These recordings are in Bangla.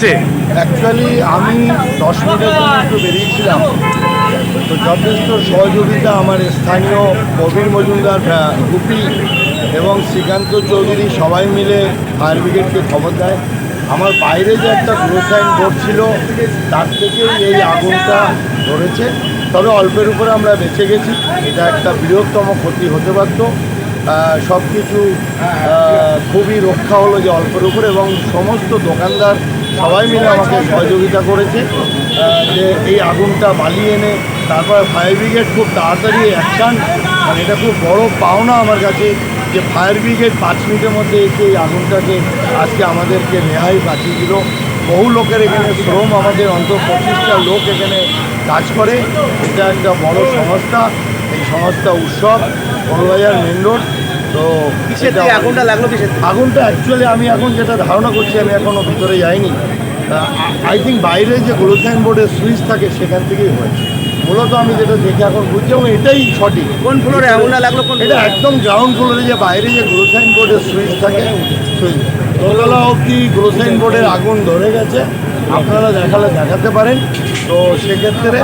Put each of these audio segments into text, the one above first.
এসে? অ্যাকচুয়ালি আমি 10 মিনিটের জন্য একটু বেরিয়েছিলাম, তো যথেষ্ট সহযোগিতা আমার স্থানীয় কবির মজুমদার, গুপি এবং শ্রীকান্ত চৌধুরী সবাই মিলে ফায়ার ব্রিগেডকে খবর দেয়। আমার বাইরে যে একটা গ্লোসাইন বোর্ড ছিল তার থেকে এই আগুনটা ধরেছে, তবে অল্পের উপরে আমরা বেঁচে গেছি। এটা একটা বৃহত্তম ক্ষতি হতে পারত। সব কিছু খুবই রক্ষা হলো যে অল্পের উপরে, এবং সমস্ত দোকানদার সবাই মিলে আমাকে সহযোগিতা করেছে যে এই আগুনটা বালিয়ে এনে তারপর ফায়ার ব্রিগেড খুব তাড়াতাড়ি অ্যাকশান, মানে এটা খুব বড় পাওনা আমার কাছে যে ফায়ার ব্রিগেড 5 মিনিটের মধ্যে এসে এই আগুনটাকে আজকে আমাদেরকে নেহাই বাঁচিয়ে দিল। বহু লোকের এখানে শ্রম, আমাদের অন্তত 25টা লোক এখানে কাজ করে। এটা একটা বড় সংস্থা, এই সংস্থা উৎসব বড়বাজার মেন রোড। তো আগুনটা লাগলো কিসের? আগুনটা অ্যাকচুয়ালি আমি এখন যেটা ধারণা করছি, আমি এখনও ভিতরে যাইনি, আই থিঙ্ক বাইরে যে গ্লোসাইন বোর্ডের সুইচ থাকে সেখান থেকেই হয়েছে মূলত। আমি যেটা দেখে এখন বুঝছি এবং এটাই সঠিক। কোন ফ্লোরে আগুনটা লাগলো? এটা একদম গ্রাউন্ড ফ্লোরে, যে বাইরে যে গ্লোসাইন বোর্ডের সুইচ থাকে সুইচ, দোতলা অবধি গ্লোসাইন বোর্ডের আগুন ধরে গেছে। আপনারা দেখাতে পারেন। তো সেক্ষেত্রে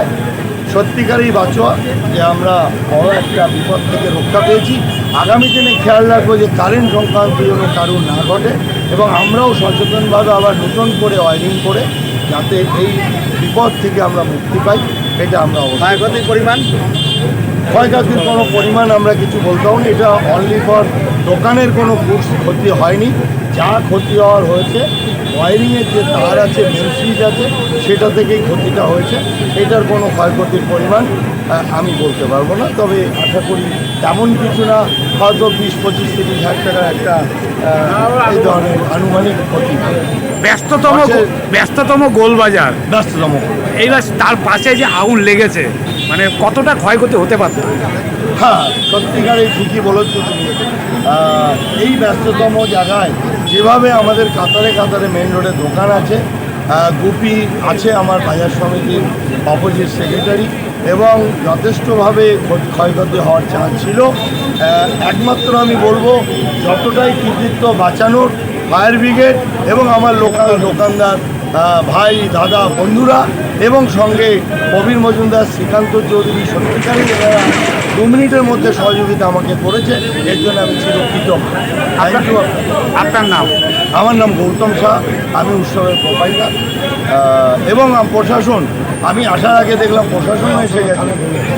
সত্যিকারই বাঁচোয়া যে আমরা বড় একটা বিপদ থেকে রক্ষা পেয়েছি। আগামী দিনে খেয়াল রাখবো যে কারেন্ট সংক্রান্ত যেন কারণ না ঘটে, এবং আমরাও সচেতনভাবে আবার নতুন করে ওয়ারিং করে যাতে এই বিপদ থেকে আমরা মুক্তি পাই, এটা আমরা ক্ষয়ক্ষতির পরিমাণ ক্ষয়ক্ষতির কোনো পরিমাণ আমরা কিছু বলতে পারবো না। এটা অনলি ফর দোকানের কোনো ক্ষতি হয়নি। যা ক্ষতি হওয়ার হয়েছে ওয়ারিংয়ের যে তার আছে, মেন সুইচ আছে, সেটা থেকেই ক্ষতিটা হয়েছে। এটার কোনো ক্ষয়ক্ষতির পরিমাণ আমি বলতে পারবো না, তবে আশা করি তেমন কিছু না, হয়তো 20-25-30 হাজার টাকার একটা এই ধরনের আনুমানিক ক্ষতি। ব্যস্ততম গোলবাজার, ব্যস্ততম। এইবার তার পাশে যে আগুন লেগেছে, মানে কতটা ক্ষয়ক্ষতি হতে পারত? হ্যাঁ, সত্যিকারই ঠিকই বলেছো তুমি। এই ব্যস্ততম জায়গায় যেভাবে আমাদের কাতারে কাতারে মেন রোডে দোকান আছে, গুপি আছে আমার বাজার সমিতির অপোজিট সেক্রেটারি, এবং যথেষ্টভাবে ক্ষয়ক্ষতি হওয়ার চান্স ছিল। একমাত্র আমি বলবো যতটাই কৃতিত্ব বাঁচানোর ফায়ার ব্রিগেড এবং আমার লোকাল দোকানদার ভাই দাদা বন্ধুরা, এবং সঙ্গে কবির মজুমদার, শ্রীকান্ত চৌধুরী, সত্যিকারই এনারা 2 মিনিটের মধ্যে সহযোগিতা আমাকে করেছে। এর জন্য আমি চিরকৃতজ্ঞ। আপনার নাম? আমার নাম গৌতম শাহ, আমি উৎসবের প্রোপাইটার। এবং প্রশাসন, আমি আসার আগে দেখলাম প্রশাসনও এসে গেছে,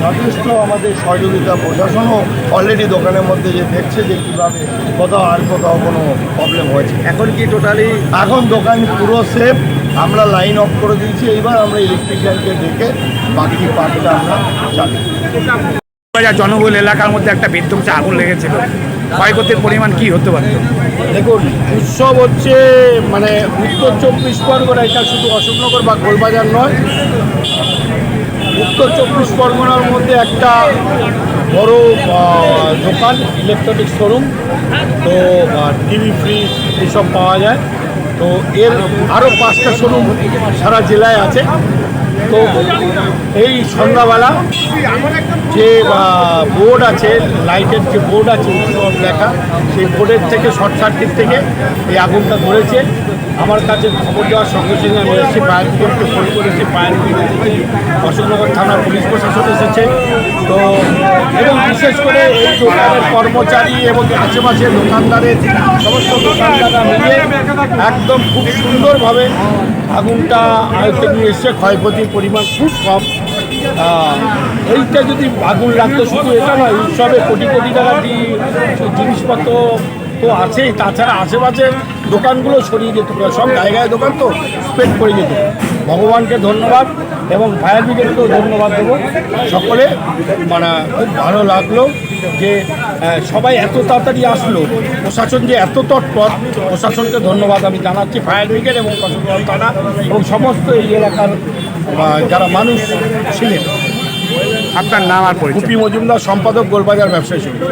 যথেষ্ট আমাদের সহযোগিতা। প্রশাসনও অলরেডি দোকানের মধ্যে যে দেখছে যে কীভাবে কোথাও কোনো প্রবলেম হয়েছে। এখন কি টোটালি এখন দোকান পুরো সেফ, আমরা লাইন অফ করে দিয়েছি। এইবার আমরা ইলেকট্রিশিয়ানকে ডেকে বাকি পার্টটা আমরা চালাই। জনবহুল এলাকার মধ্যে একটা বিধ্বংসী আগুন লেগেছিল, ক্ষয়ক্ষতির পরিমাণ কি হতে পারত? দেখুন, উৎসব হচ্ছে মানে উত্তর 24 পরগনা, এটা শুধু অশোকনগর বা গোলবাজার নয়, উত্তর 24 পরগনার মধ্যে একটা বড় দোকান, ইলেকট্রনিক্স শোরুম, তো টিভি ফ্রিজ এসব পাওয়া যায়। তো এর আরও 5টা শোরুম সারা জেলায় আছে। তো এই সন্ধ্যাবেলা যে বোর্ড আছে, লাইটের যে বোর্ড আছে উৎসব লেখা, সেই বোর্ডের থেকে শর্ট সার্কিট থেকে এই আগুনটা ধরেছে। আমার কাছে খবর দেওয়ার সঙ্গে সঙ্গে আমি এসেছি, ফায়ার ব্রিগেডকে ফোন করেছি, ফায়ার ব্রিগেড এসেছে, অশোকনগর থানার পুলিশ প্রশাসন এসেছে। তো এবং বিশেষ করে এই দোকানের কর্মচারী এবং আশেপাশের দোকানদারের সমস্ত দোকানদাররা মিলে একদম খুব সুন্দরভাবে আগুনটা আয়ত্তে নিয়ে এসছে। ক্ষয়ক্ষতির পরিমাণ খুব কম। এইটা যদি আগুন লাগতো, শুধু এটা নয়, উৎসবে কোটি কোটি টাকা জিনিসপত্র তো আছেই, তাছাড়া আশেপাশের দোকানগুলো সরিয়ে যেত, সব জায়গায় দোকান তো স্প্রেড করে যেত। ভগবানকে ধন্যবাদ এবং ফায়ার ব্রিগেডকেও ধন্যবাদ দেবো। সকলে মানে খুব ভালো লাগলো যে সবাই এত তাড়াতাড়ি আসলো, প্রশাসন যে এত তৎপর, প্রশাসনকে ধন্যবাদ আমি জানাচ্ছি, ফায়ার ব্রিগেড এবং অশোকনগর থানা এবং সমস্ত এই এলাকার যারা মানুষ ছিলেন। আপনার নাম আর পরিচয়? গুপি মজুমদার, সম্পাদক, গোলবাজার ব্যবসায়ী সমিতি।